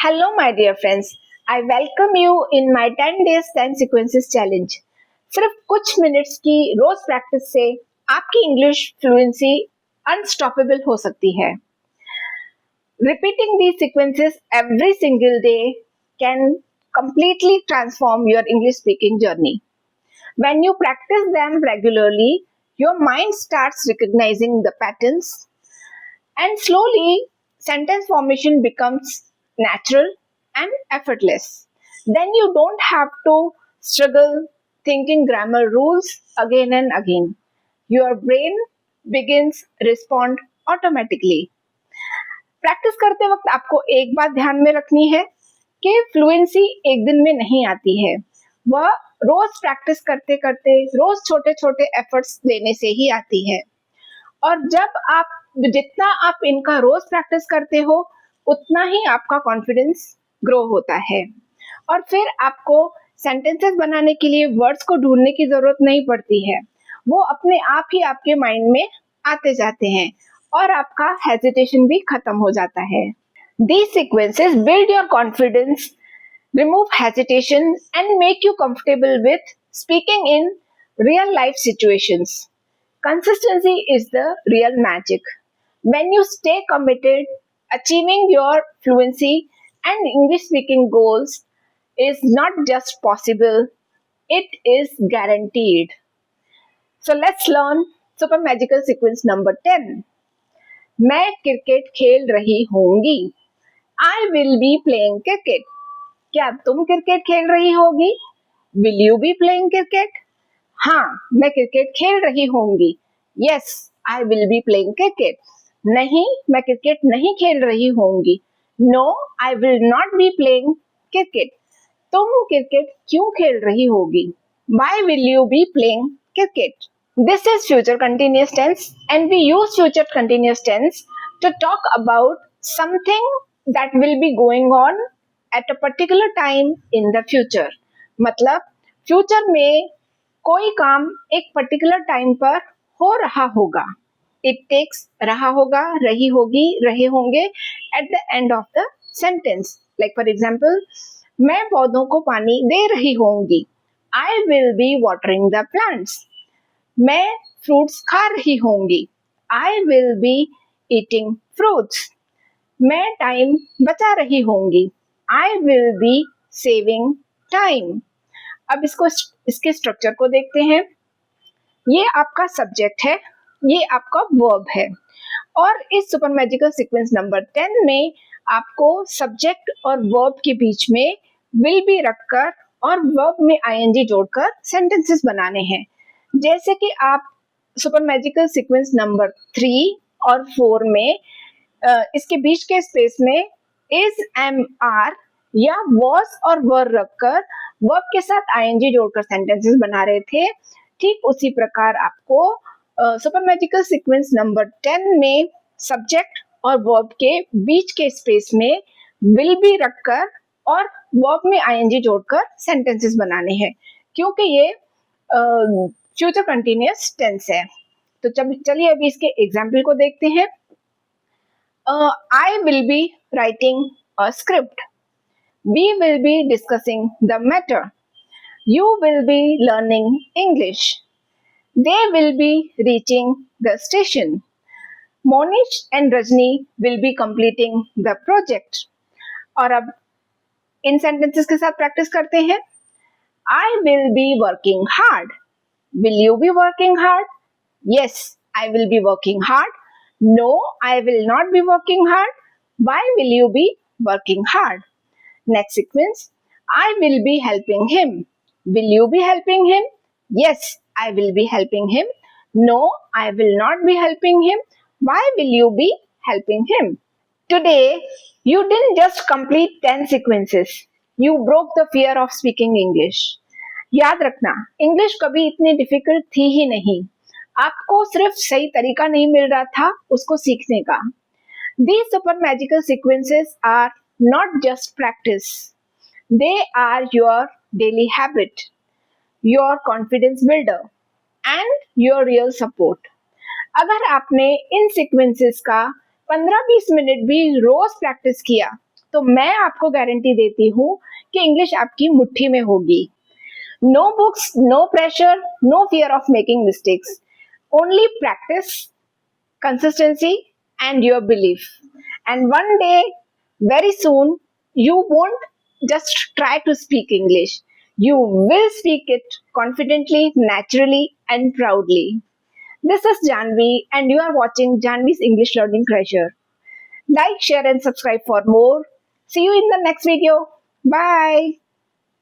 Hello, my dear friends. I welcome you in my 10 days 10 sequences challenge. सिर्फ कुछ minutes की रोज practice से आपकी इंग्लिश फ्लुएंसी अनस्टॉपेबल हो सकती है. Repeating these sequences every single day can completely transform your English speaking journey. When you practice them regularly, your mind starts recognizing the patterns and slowly sentence formation becomes natural and effortless. Then you don't have to struggle thinking grammar rules again and again. Your brain begins respond automatically. Practice करते वक्त आपको एक बात ध्यान में रखनी है कि फ्लुएंसी एक दिन में नहीं आती है. वह रोज प्रैक्टिस करते करते रोज छोटे छोटे एफर्ट्स लेने से ही आती है. और जितना आप इनका रोज प्रैक्टिस करते हो उतना ही आपका कॉन्फिडेंस ग्रो होता है. और फिर आपको सेंटेंसेस बनाने के लिए वर्ड्स को ढूंढने की जरूरत नहीं पड़ती है. वो अपने आप ही आपके माइंड में आते जाते हैं और आपका हेजिटेशन भी खत्म हो जाता है. These sequences build your confidence, remove hesitation and make you comfortable with speaking in real life situations. Consistency is the real magic. When you stay committed, achieving your fluency and English speaking goals is not just possible, it is guaranteed. So let's learn super magical sequence number 10. मैं cricket खेल रही होंगी. I will be playing cricket. क्या तुम cricket खेल रही होगी? Will you be playing cricket? हाँ, मैं क्रिकेट खेल रही होंगी. Yes, I will be playing cricket. नहीं, मैं क्रिकेट नहीं खेल रही होंगी. No, I will not be playing cricket. तुम क्रिकेट क्यों खेल रही होगी? Why will you be playing cricket? This is future continuous tense and we use future continuous tense to talk about something that will be going on at a particular time in the future. मतलब future में कोई काम एक particular time पर हो रहा होगा. It takes रहा होगा, रही होगी, रहे होंगे at the end of the sentence. Like for example, मैं पौधों को पानी दे रही होंगी. I will be watering the plants. मैं फ्रूट्स खा रही होंगी. I will be eating fruits. मैं टाइम बचा रही होंगी. I will be saving time. अब इसके स्ट्रक्चर को देखते हैं. ये आपका सब्जेक्ट है, ये आपका वर्ब है. और इस सुपर मैजिकल सीक्वेंस नंबर 10 में आपको सब्जेक्ट और वर्ब के बीच में विल बी रखकर और वर्ब में आईएनजी जोड़कर सेंटेंसेस बनाने हैं. जैसे कि आप सुपर मैजिकल सीक्वेंस नंबर 3 और 4 में इसके बीच के स्पेस में इज, एम, आर या वॉज और वर रखकर वर्ब के साथ आईएनजी जोड़कर सेंटेंसेस बना रहे थे. ठीक उसी प्रकार आपको सुपर मैजिकल सीक्वेंस नंबर 10 में सब्जेक्ट और वर्ब के बीच के स्पेस में विल बी रखकर और वर्ब में आईएनजी जोड़कर सेंटेंसेस बनाने हैं, क्योंकि ये फ्यूचर कंटिन्यूअस टेंस है. तो चलिए अभी इसके एग्जाम्पल को देखते हैं. I will be writing a script. We will be discussing the matter. You will be learning English. They will be reaching the station. Monish and Rajni will be completing the project. और अब इन sentences के साथ practice करते हैं. I will be working hard. Will you be working hard? Yes, I will be working hard. No, I will not be working hard. Why will you be working hard? Next sequence, I will be helping him. Will you be helping him? Yes, I will be helping him. No, I will not be helping him. Why will you be helping him? Today, you didn't just complete 10 sequences. You broke the fear of speaking English. याद रखना, English कभी इतनी difficult थी ही नहीं. आपको सिर्फ सही तरीका नहीं मिल रहा था उसको सीखने का. These super magical sequences are not just practice. They are your daily habit, your confidence builder, and your real support. अगर आपने इन सीक्वेंसेस का 15-20 मिनट भी रोज प्रैक्टिस किया तो मैं आपको गारंटी देती हूँ कि इंग्लिश आपकी मुट्ठी में होगी। No books, no pressure, no fear of making mistakes, only practice, consistency, and your belief. And one day, very soon, you won't just try to speak English. You will speak it confidently, naturally, and proudly. This is Janvi, and you are watching Janvi's English Learning Treasure. Like, share, and subscribe for more. See you in the next video. Bye.